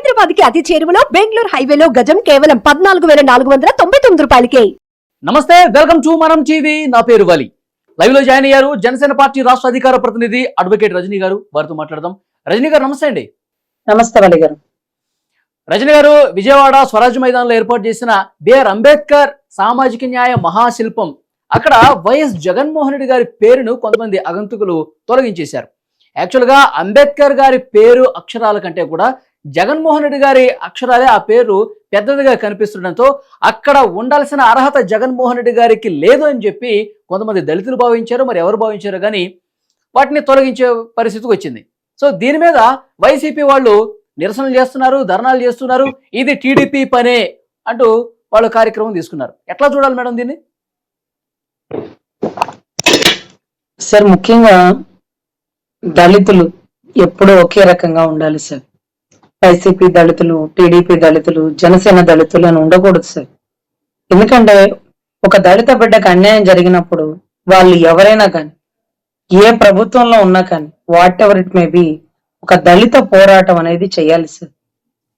హైదరాబాద్ కి అతి చేరువలో బెంగళూరు హైవేలో గజం కేవలం 14,499 రూపాయలకే. నమస్తే, వెల్కమ్ టు మనం టీవీ. నా పేరు వలి. లైవ్ లో జాయిన్ అయ్యారు జనసేన పార్టీ రాష్ట్ర అధికార ప్రతినిధి అడ్వకేట్ రజనీ గారు. వారితో మాట్లాడదాం. రజనీ గారు నమస్తే అండి. నమస్తే వలి గారు. రజనీ గారు, విజయవాడ స్వరాజ్య మైదానంలో ఏర్పాటు చేసిన బిఆర్ అంబేద్కర్ సామాజిక న్యాయ మహాశిల్పం, అక్కడ వైఎస్ జగన్మోహన్ రెడ్డి గారి పేరును కొంతమంది ఆగంతుకులు తొలగించేశారు. యాక్చువల్గా అంబేద్కర్ గారి పేరు అక్షరాల కంటే కూడా జగన్మోహన్ రెడ్డి గారి అక్షరాలే ఆ పేరు పెద్దదిగా కనిపిస్తుండటంతో అక్కడ ఉండాల్సిన అర్హత జగన్మోహన్ రెడ్డి గారికి లేదు అని చెప్పి కొంతమంది దళితులు భావించారు. మరి ఎవరు భావించారు కానీ వాటిని తొలగించే పరిస్థితికి వచ్చింది. సో దీని మీద వైసీపీ వాళ్ళు నిరసనలు చేస్తున్నారు, ధర్నాలు చేస్తున్నారు. ఇది టీడీపీ పనే అంటూ వాళ్ళు కార్యక్రమం తీసుకున్నారు. ఎట్లా చూడాలి మేడం దీన్ని? సార్, ముఖ్యంగా దళితులు ఎప్పుడూ ఒకే రకంగా ఉండాలి సార్. వైసీపీ దళితులు, టీడీపీ దళితులు, జనసేన దళితులు అని ఉండకూడదు సార్. ఎందుకంటే ఒక దళిత బిడ్డకు అన్యాయం జరిగినప్పుడు వాళ్ళు ఎవరైనా కానీ, ఏ ప్రభుత్వంలో ఉన్నా కానీ, what ever it may be, ఒక దళిత పోరాటం అనేది చేయాలి సార్.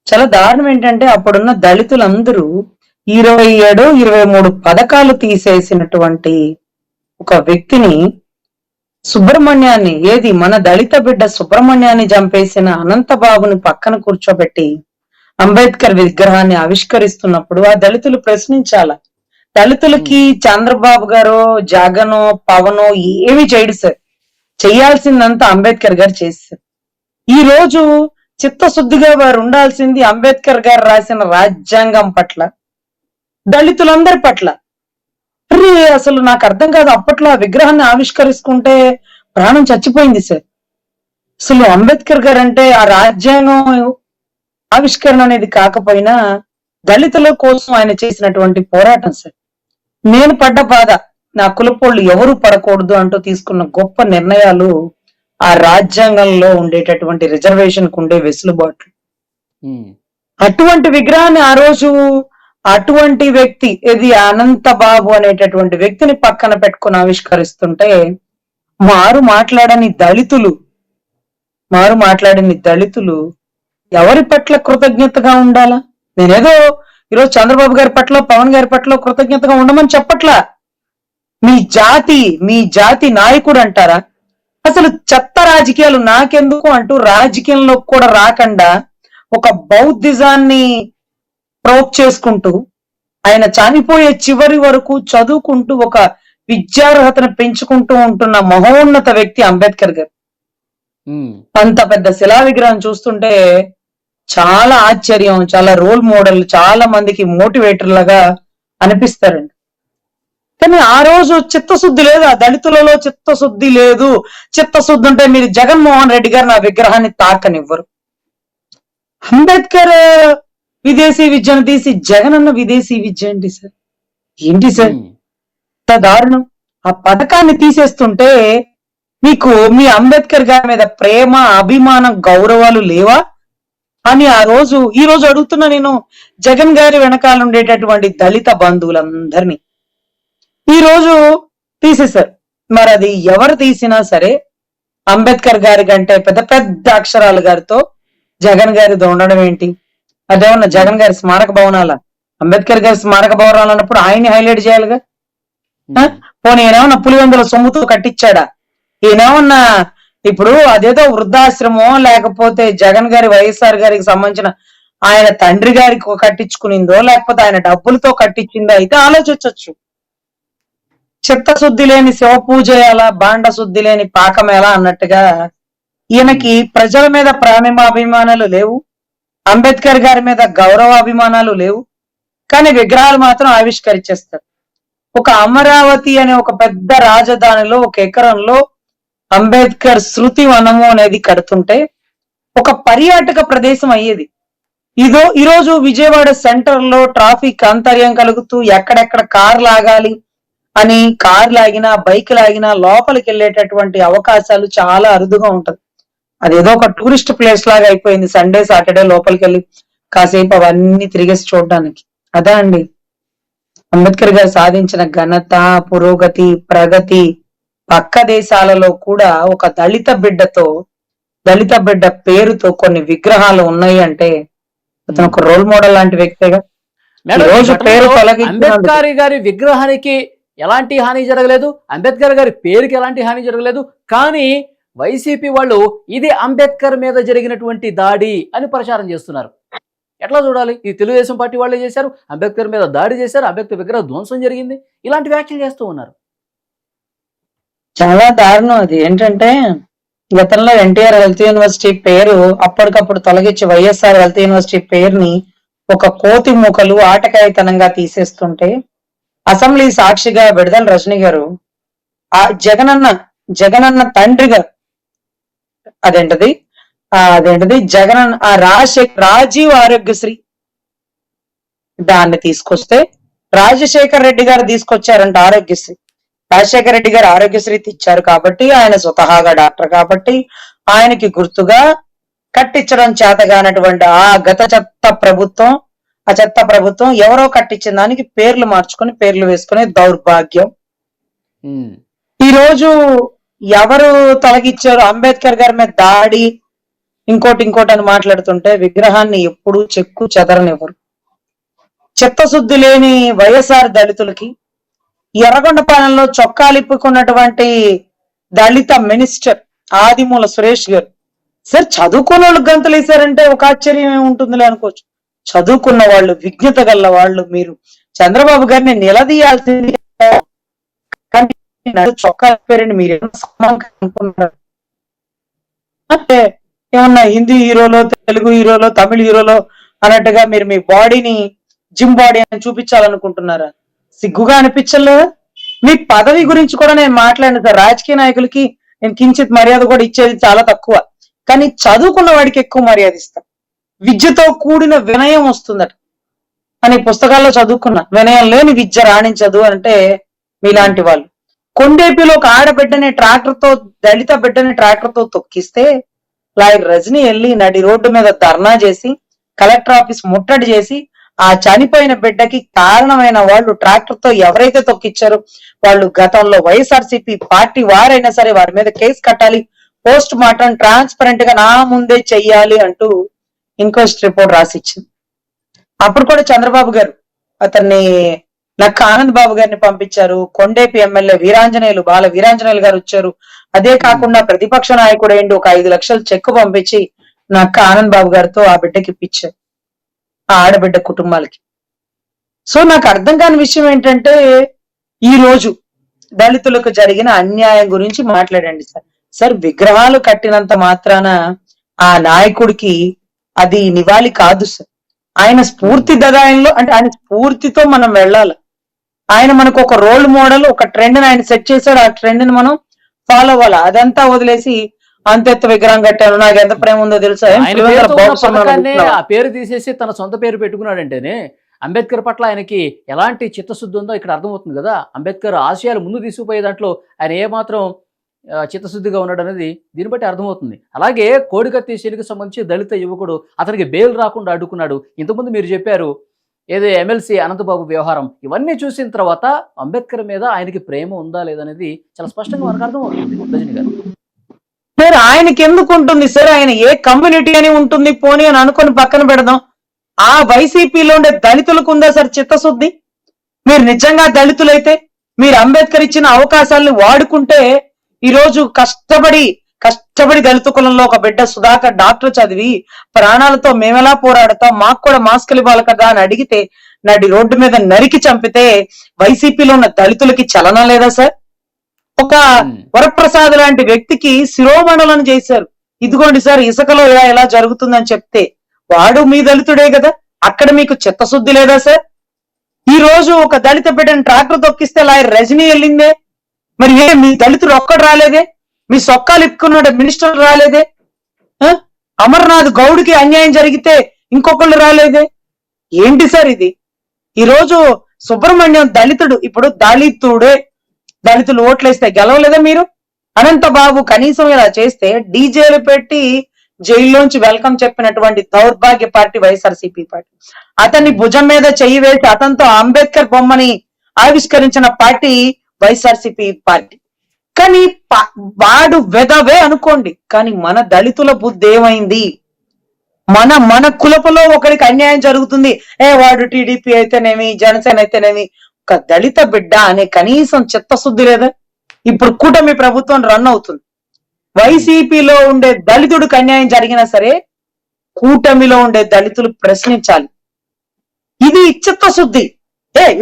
చాలా దారుణం ఏంటంటే అప్పుడున్న దళితులందరూ 27, 23 పథకాలు తీసేసినటువంటి ఒక వ్యక్తిని, సుబ్రహ్మణ్యాన్ని, ఏది మన దళిత బిడ్డ సుబ్రహ్మణ్యాన్ని చంపేసిన అనంతబాబుని పక్కన కూర్చోబెట్టి అంబేద్కర్ విగ్రహాన్ని ఆవిష్కరిస్తున్నప్పుడు ఆ దళితులు ప్రశ్నించాల. దళితులకి చంద్రబాబు గారు, జగనో, పవనో ఏమి చేయడు సార్. చేయాల్సిందంతా అంబేద్కర్ గారు చేశారు. ఈ రోజు చిత్తశుద్ధిగా వారు ఉండాల్సింది అంబేద్కర్ గారు రాసిన రాజ్యాంగం పట్ల, దళితులందరి పట్ల. అసలు నాకు అర్థం కాదు, అప్పట్లో ఆ విగ్రహాన్ని ఆవిష్కరించుకుంటే ప్రాణం చచ్చిపోయింది సార్. అసలు అంబేద్కర్ గారు అంటే ఆ రాజ్యాంగం ఆవిష్కరణ అనేది కాకపోయినా దళితుల కోసం ఆయన చేసినటువంటి పోరాటం సార్. నేను పడ్డ బాధ నా కులపోళ్ళు ఎవరు పడకూడదు అంటూ తీసుకున్న గొప్ప నిర్ణయాలు, ఆ రాజ్యాంగంలో ఉండేటటువంటి రిజర్వేషన్ కు ఉండే వెసులుబాట్లు. అటువంటి విగ్రహాన్ని ఆ రోజు అటువంటి వ్యక్తి, ఇది అనంతబాబు అనేటటువంటి వ్యక్తిని పక్కన పెట్టుకుని ఆవిష్కరిస్తుంటే మాట్లాడని దళితులు ఎవరి పట్ల కృతజ్ఞతగా ఉండాలా? నేనేదో ఈరోజు చంద్రబాబు గారి పట్ల, పవన్ గారి పట్ల కృతజ్ఞతగా ఉండమని చెప్పట్లా. మీ జాతి నాయకుడు అంటారా? అసలు చెత్త రాజకీయాలు నాకెందుకు అంటూ రాజకీయంలో కూడా రాకుండా ఒక బౌద్ధిజాన్ని ప్రోక్ చేసుకుంటూ, ఆయన చనిపోయే చివరి వరకు చదువుకుంటూ ఒక విద్యార్హతను పెంచుకుంటూ ఉంటున్న మహోన్నత వ్యక్తి అంబేద్కర్ గారు. అంత పెద్ద శిలా విగ్రహం చూస్తుంటే చాలా ఆశ్చర్యం, చాలా రోల్ మోడల్, చాలా మందికి మోటివేటర్ లాగా అనిపిస్తారండి. కానీ ఆ రోజు చిత్తశుద్ధి లేదు, ఆ దళితులలో చిత్తశుద్ధి లేదు. చిత్తశుద్ధి ఉంటే మీరు జగన్మోహన్ రెడ్డి గారు నా విగ్రహాన్ని తాకనివ్వరు. అంబేద్కర్ విదేశీ విద్యను తీసి జగన్ అన్న విదేశీ విద్య ఏంటి సార్? ఏంటి సార్ దారుణం? ఆ పథకాన్ని తీసేస్తుంటే మీకు మీ అంబేద్కర్ గారి మీద ప్రేమ, అభిమానం, గౌరవాలు లేవా అని ఈ రోజు అడుగుతున్నా నేను జగన్ గారి వెనకాల ఉండేటటువంటి దళిత బంధువులందరినీ. ఈ రోజు తీసేశారు. మరి అది ఎవరు తీసినా సరే అంబేద్కర్ గారి కంటే పెద్ద పెద్ద అక్షరాల గారితో జగన్ గారితో ఉండడం ఏంటి? అదేమన్నా జగన్ గారి స్మారక భవనాల? అంబేద్కర్ గారి స్మారక భవనాలు అన్నప్పుడు ఆయన్ని హైలైట్ చేయాలిగా. పోనీ ఈయనేమన్నా పులివెందుల సొమ్ముతో కట్టించాడా? ఈయనేమన్నా ఇప్పుడు అదేదో వృద్ధాశ్రమం, లేకపోతే జగన్ గారి, వైఎస్ఆర్ గారికి సంబంధించిన ఆయన తండ్రి గారికి కట్టించుకునిందో, లేకపోతే ఆయన డబ్బులతో కట్టించిందో అయితే ఆలోచించవచ్చు. చిత్తశుద్ధి లేని శివ పూజ ఎలా, బాండ శుద్ధి లేని పాకం ఎలా అన్నట్టుగా ఈయనకి ప్రజల మీద ప్రేమాభిమానాలు లేవు, అంబేద్కర్ గారి మీద గౌరవాభిమానాలు లేవు. కానీ విగ్రహాలు మాత్రం ఆవిష్కరించేస్తారు. ఒక అమరావతి అనే ఒక పెద్ద రాజధానిలో 1 ఎకరంలో అంబేద్కర్ శృతి వనము అనేది కడుతుంటే ఒక పర్యాటక ప్రదేశం అయ్యేది. ఈరోజు విజయవాడ సెంటర్ లో ట్రాఫిక్ అంతర్యం కలుగుతూ ఎక్కడెక్కడ కార్ లాగాలి అని, కార్ లాగినా, బైక్ లాగినా లోపలికి వెళ్ళేటటువంటి అవకాశాలు చాలా అరుదుగా ఉంటది. అదేదో ఒక టూరిస్ట్ ప్లేస్ లాగా అయిపోయింది. సండే, సాటర్డే లోపలికి వెళ్ళి కాసేపు అవన్నీ తిరిగేసి చూడడానికి. అదే అండి అంబేద్కర్ గారు సాధించిన ఘనత, పురోగతి, ప్రగతి. పక్క దేశాలలో కూడా ఒక దళిత బిడ్డ పేరుతో కొన్ని విగ్రహాలు ఉన్నాయి అంటే అతను ఒక రోల్ మోడల్ లాంటి వ్యక్తిగా. మేడం, ఈ రోజు ఈ పేరు ఘటనలో తొలగించినందుకు అంబేద్కర్ గారి విగ్రహానికి ఎలాంటి హాని జరగలేదు, అంబేద్కర్ గారి పేరుకి ఎలాంటి హాని జరగలేదు. కానీ వైసీపీ వాళ్ళు ఇది అంబేద్కర్ మీద జరిగినటువంటి దాడి అని ప్రచారం చేస్తున్నారు. ఎట్లా చూడాలి? ఇది తెలుగుదేశం పార్టీ వాళ్ళే చేశారు, అంబేద్కర్ మీద దాడి చేశారు, అంబేద్కర్ విగ్రహ ధ్వంసం జరిగింది, ఇలాంటి వ్యాఖ్యలు చేస్తూ ఉన్నారు. చాలా దారుణం. అది ఏంటంటే గతంలో ఎన్టీఆర్ హెల్త్ యూనివర్సిటీ పేరు అప్పటికప్పుడు తొలగించి వైఎస్ఆర్ హెల్త్ యూనివర్సిటీ పేరుని ఒక కోతి మూకలు ఆటకాయితనంగా తీసేస్తుంటే అసెంబ్లీ సాక్షిగా విడుదల రజనీ గారు ఆ జగనన్న తండ్రిగా అదేంటది జగనన్న ఆ రాజీవ్ ఆరోగ్యశ్రీ దాన్ని తీసుకొస్తే రాజశేఖర్ రెడ్డి గారు తీసుకొచ్చారంట ఆరోగ్యశ్రీ. రాజశేఖర రెడ్డి గారు ఆరోగ్యశ్రీ ఇచ్చారు కాబట్టి, ఆయన స్వతహాగా డాక్టర్ కాబట్టి ఆయనకి గుర్తుగా కట్టించడం చేతగానటువంటి ఆ చెత్త ప్రభుత్వం ఎవరో కట్టించిన దానికి పేర్లు మార్చుకొని పేర్లు వేసుకునే దౌర్భాగ్యం. ఈ రోజు ఎవరు తొలగించారు? అంబేద్కర్ గారి మీద దాడి ఇంకోటి అని మాట్లాడుతుంటే విగ్రహాన్ని ఎప్పుడు చెక్కు చెదరనివ్వరు. చిత్తశుద్ధి లేని వైఎస్ఆర్ దళితులకి ఎర్రగొండపాలెంలో చొక్కాలిప్పుకున్నటువంటి దళిత మినిస్టర్ ఆదిమూల సురేష్ గారు సార్ చదువుకున్న వాళ్ళు గంతులు వేశారంటే ఒక ఆశ్చర్యం ఏముంటుందిలే అనుకోవచ్చు. చదువుకున్న వాళ్ళు, విజ్ఞత గల వాళ్ళు, మీరు చంద్రబాబు గారిని నిలదీయాల్సింది. చొక్కా పేరండి మీరు అనుకున్నారు అంటే ఏమన్నా హిందీ హీరోలో, తెలుగు హీరోలో, తమిళ హీరోలో అన్నట్టుగా మీరు మీ బాడీని జిమ్ బాడీ అని చూపించాలనుకుంటున్నారా? సిగ్గుగా అనిపించలేదా? మీ పదవి గురించి కూడా నేను మాట్లాడిన సార్, రాజకీయ నాయకులకి నేను కించిత్ మర్యాద కూడా ఇచ్చేది చాలా తక్కువ, కానీ చదువుకున్న వాడికి ఎక్కువ మర్యాద ఇస్తా. విద్యతో కూడిన వినయం వస్తుందట అని పుస్తకాల్లో చదువుకున్నా. వినయం లేని విద్య రాణించదు అంటే మీలాంటి వాళ్ళు. కొండేపిలో ఒక ఆడబిడ్డని ట్రాక్టర్తో, దళిత బిడ్డని ట్రాక్టర్తో తొక్కిస్తే లాయర్ రజనీ వెళ్ళి నడి రోడ్డు మీద ధర్నా చేసి కలెక్టర్ ఆఫీస్ ముట్టడి చేసి ఆ చనిపోయిన బిడ్డకి కారణమైన వాళ్ళు ట్రాక్టర్ తో ఎవరైతే తొక్కిచ్చారో వాళ్ళు గతంలో వైఎస్ఆర్సీపీ పార్టీ వారైనా సరే వారి మీద కేసు కట్టాలి, పోస్ట్ మార్టం ట్రాన్స్పరెంట్ గా నా ముందే చెయ్యాలి అంటూ ఇన్క్వెస్ట్ రిపోర్ట్ రాసిచ్చింది. అప్పుడు కూడా చంద్రబాబు గారు అతన్ని నక్క ఆనంద్ బాబు గారిని పంపించారు. కొండేపి ఎమ్మెల్యే బాల వీరాంజనేయులు గారు వచ్చారు. అదే కాకుండా ప్రతిపక్ష నాయకుడు ఏంటి ఒక 5 లక్షలు చెక్కు పంపించి నక్క ఆనంద్ బాబు గారితో ఆ బిడ్డకి ఇప్పించారు, ఆ ఆడబిడ్డ కుటుంబాలకి. సో నాకు అర్థం కాని విషయం ఏంటంటే ఈ రోజు దళితులకు జరిగిన అన్యాయం గురించి మాట్లాడండి సార్. విగ్రహాలు కట్టినంత మాత్రాన ఆ నాయకుడికి అది నివాళి కాదు సార్. ఆయన స్ఫూర్తి దదాయంలో అంటే ఆయన స్ఫూర్తితో మనం వెళ్ళాలి. ఆయన మనకు ఒక రోల్ మోడల్, ఒక ట్రెండ్ ఆయన సెట్ చేశాడు, ఆ ట్రెండ్ ని మనం ఫాలో అవ్వాలి. అదంతా వదిలేసి అంతెత్త విగ్రహం కట్టాను, నాకు ఎంత ప్రేమ ఉందో తెలుసా, ఆ పేరు తీసేసి తన సొంత పేరు పెట్టుకున్నాడంటేనే అంబేద్కర్ పట్ల ఆయనకి ఎలాంటి చిత్తశుద్ధి ఉందో ఇక్కడ అర్థమవుతుంది కదా. అంబేద్కర్ ఆశయాలు ముందు తీసుకుపోయే దాంట్లో ఆయన ఏమాత్రం చిత్తశుద్ధిగా ఉన్నాడు అనేది దీన్ని బట్టి అర్థమవుతుంది. అలాగే కోడికత్తి శనికి సంబంధించి దళిత యువకుడు అతనికి బెయిల్ రాకుండా అడ్డుకున్నాడు. ఇంతకుముందు మీరు చెప్పారు ఏదో ఎమ్మెల్సీ అనంతబాబు వ్యవహారం. ఇవన్నీ చూసిన తర్వాత అంబేద్కర్ మీద ఆయనకి ప్రేమ ఉందా లేదనేది చాలా స్పష్టంగా మనకు అర్థమవుతుంది. రజనీ గారు సార్ ఆయనకి ఎందుకు ఉంటుంది సార్? ఆయన ఏ కమ్యూనిటీ అని ఉంటుంది పోనీ అని అనుకుని పక్కన పెడదాం. ఆ వైసీపీలో ఉండే దళితులకు ఉందా సార్ చిత్తశుద్ధి? మీరు నిజంగా దళితులైతే మీరు అంబేద్కర్ ఇచ్చిన అవకాశాలను వాడుకుంటే ఈ రోజు కష్టపడి దళిత కులంలో ఒక బిడ్డ సుధాకర్ డాక్టర్ చదివి ప్రాణాలతో మేమెలా పోరాడతాం, మాకు కూడా మాస్కులు ఇవ్వాలి కదా అని అడిగితే నడి రోడ్డు మీద నరికి చంపితే వైసీపీలో ఉన్న దళితులకి చలనం లేదా సార్? ఒక వరప్రసాద్ లాంటి వ్యక్తికి శిరోమండలం చేశారు. ఇదిగోండి సార్ ఇసుకలో ఎలా జరుగుతుందని చెప్తే వాడు మీ దళితుడే కదా, అక్కడ మీకు చిత్తశుద్ధి లేదా సార్? ఈ రోజు ఒక దళిత బిడ్డని ట్రాక్టర్ తొక్కిస్తే లాయర్ రజనీ వెళ్ళిందే, మరి మీ దళితుడు ఒక్కడు రాలేదే? మీ సొక్కాలు ఇప్పుకున్నాడు మినిస్టర్ రాలేదే? అమర్నాథ్ గౌడ్కి అన్యాయం జరిగితే ఇంకొకళ్ళు రాలేదే? ఏంటి సార్ ఇది? ఈ రోజు సుబ్రహ్మణ్యం దళితుడు, ఇప్పుడు దళితులు ఓట్లేస్తే గెలవలేదా మీరు? అనంతబాబు కనీసం ఇలా చేస్తే డీజేలు పెట్టి జైల్లోంచి వెల్కమ్ చెప్పినటువంటి దౌర్భాగ్య పార్టీ వైఎస్ఆర్సీపీ పార్టీ. అతన్ని భుజం మీద చెయ్యి వేసి అతనితో అంబేద్కర్ బొమ్మని ఆవిష్కరించిన పార్టీ వైఎస్ఆర్సీపీ పార్టీ. కానీ వాడు వెదవే అనుకోండి, కానీ మన దళితుల బుద్ధి ఏమైంది? మన కులపులో ఒకరికి అన్యాయం జరుగుతుంది, వాడు టీడీపీ అయితేనేమి జనసేన అయితేనేమి, ఒక దళిత బిడ్డ అనే కనీసం చిత్తశుద్ధి లేదా? ఇప్పుడు కూటమి ప్రభుత్వం రన్ అవుతుంది. వైసీపీలో ఉండే దళితుడికి అన్యాయం జరిగినా సరే కూటమిలో ఉండే దళితులు ప్రశ్నించాలి. ఇది చిత్తశుద్ధి.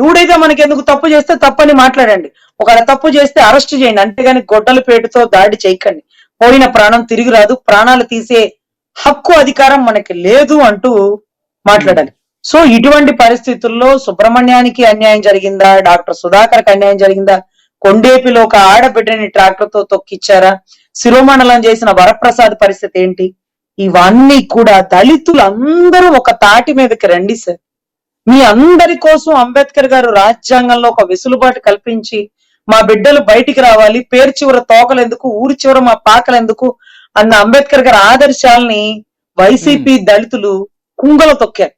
ఎవడైతే మనకి ఎందుకు తప్పు చేస్తే తప్పని మాట్లాడండి, ఒకవేళ తప్పు చేస్తే అరెస్ట్ చేయండి, అంతేగాని గొడ్డల పేటుతో దాడి చేయకండి. పోయిన ప్రాణం తిరిగి రాదు, ప్రాణాలు తీసే హక్కు అధికారం మనకి లేదు అంటూ మాట్లాడాలి. సో ఇటువంటి పరిస్థితుల్లో సుబ్రహ్మణ్యానికి అన్యాయం జరిగిందా, డాక్టర్ సుధాకర్కి అన్యాయం జరిగిందా, కొండేపిలో ఒక ఆడబిడ్డని ట్రాక్టర్ తో తొక్కిచ్చారా, శిరోమండలం చేసిన వరప్రసాద్ పరిస్థితి ఏంటి, ఇవన్నీ కూడా దళితులు అందరూ ఒక తాటి మీదకి రండి సార్. మీ అందరి కోసం అంబేద్కర్ గారు రాజ్యాంగంలో ఒక వెసులుబాటు కల్పించి మా బిడ్డలు బయటికి రావాలి, పేరు చివర తోకలెందుకు, ఊరి చివర మా పాకలెందుకు అన్న అంబేద్కర్ గారి ఆదర్శాలని వైసీపీ దళితులు కుంగలో తొక్కారు.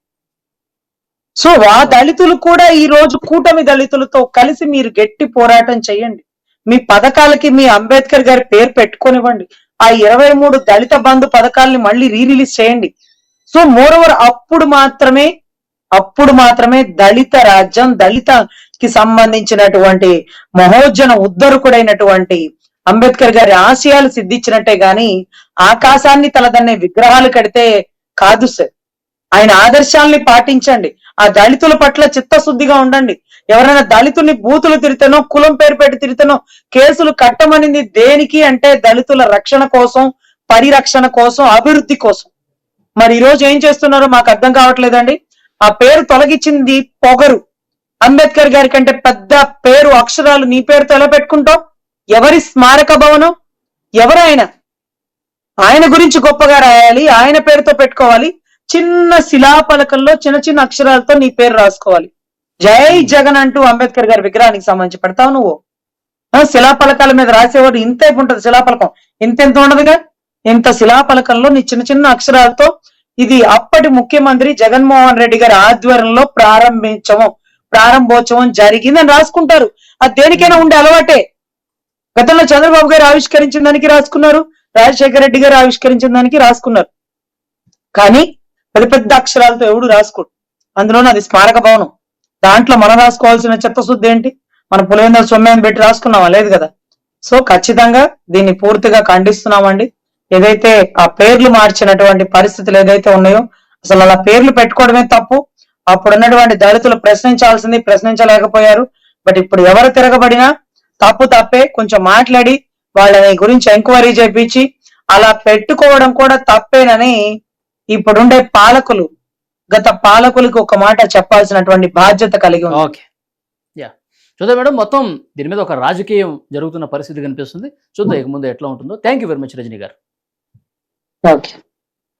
సో ఆ దళితులు కూడా ఈ రోజు కూటమి దళితులతో కలిసి మీరు గట్టి పోరాటం చేయండి. మీ పథకాలకి మీ అంబేద్కర్ గారి పేరు పెట్టుకోనివ్వండి. ఆ 23 దళిత బంధు పథకాలని మళ్ళీ రిలీజ్ చేయండి. సో మోరోవర్ అప్పుడు మాత్రమే దళిత రాజ్యం, దళితకి సంబంధించినటువంటి మహోజ్జన ఉద్ధరకుడైనటువంటి అంబేద్కర్ గారి ఆశయాలు సిద్ధించినట్టే గాని ఆకాశాన్ని తలదన్నే విగ్రహాలు కడితే కాదు సార్. ఆయన ఆదర్శాలని పాటించండి. ఆ దళితుల పట్ల చిత్తశుద్ధిగా ఉండండి. ఎవరైనా దళితుల్ని బూతులు తిరితేనో, కులం పేరు పెట్టి తిరితేనో కేసులు కట్టమనింది దేనికి అంటే దళితుల రక్షణ కోసం, పరిరక్షణ కోసం, అభివృద్ధి కోసం. మరి ఈ రోజు ఏం చేస్తున్నారో మాకు అర్థం కావట్లేదండి. ఆ పేరు తొలగించింది పొగరు. అంబేద్కర్ గారి కంటే పెద్ద పేరు అక్షరాలు నీ పేరుతో ఎలా పెట్టుకుంటావు? ఎవరి స్మారక భవనం, ఎవరైనా ఆయన గురించి గొప్పగా రాయాలి, ఆయన పేరుతో పెట్టుకోవాలి. చిన్న శిలాపలకల్లో చిన్న చిన్న అక్షరాలతో నీ పేరు రాసుకోవాలి. జై జగన్ అంటూ అంబేద్కర్ గారి విగ్రహానికి సంబంధించి పెడతావు నువ్వు. శిలాపలకాల మీద రాసేవాడు ఇంతైపు ఉంటది, శిలాపలకం ఇంతెంత ఉండదుగా. ఇంత శిలాపలకంలో నీ చిన్న చిన్న అక్షరాలతో ఇది అప్పటి ముఖ్యమంత్రి జగన్మోహన్ రెడ్డి గారి ఆధ్వర్యంలో ప్రారంభోత్సవం జరిగిందని రాసుకుంటారు. అది దేనికైనా ఉండే అలవాటే. గతంలో చంద్రబాబు గారు ఆవిష్కరించిన దానికి రాసుకున్నారు, రాజశేఖర రెడ్డి గారు ఆవిష్కరించిన దానికి రాసుకున్నారు. కానీ పెద్ద పెద్ద అక్షరాలతో ఎవడు రాసుకోడు. అందులోనే అది స్మారక భవనం. దాంట్లో మనం రాసుకోవాల్సిన చిత్తశుద్ధి ఏంటి? మన పులివెందుల సొమ్మని పెట్టి రాసుకున్నామా? లేదు కదా. సో ఖచ్చితంగా దీన్ని పూర్తిగా ఖండిస్తున్నామండి. ఏదైతే ఆ పేర్లు మార్చినటువంటి పరిస్థితులు ఏదైతే ఉన్నాయో, అసలు అలా పేర్లు పెట్టుకోవడమే తప్పు. అప్పుడు ఉన్నటువంటి దళితులు ప్రశ్నించాల్సింది ప్రశ్నించలేకపోయారు. బట్ ఇప్పుడు ఎవరు తిరగబడినా తప్పే. కొంచెం మాట్లాడి వాళ్ళని గురించి ఎంక్వైరీ చేపించి అలా పెట్టుకోవడం కూడా తప్పేనని ఇప్పుడుండే పాలకులు, గత పాలకులకు ఒక మాట చెప్పాల్సినటువంటి బాధ్యత కలిగి ఉంది. ఓకే, యా చూద్దాం మేడం. మొత్తం దీని మీద ఒక రాజకీయం జరుగుతున్న పరిస్థితి కనిపిస్తుంది. చూద్దాం ఇక ముందు ఎట్లా ఉంటుందో. Thank you very much Rajani garu. Okay.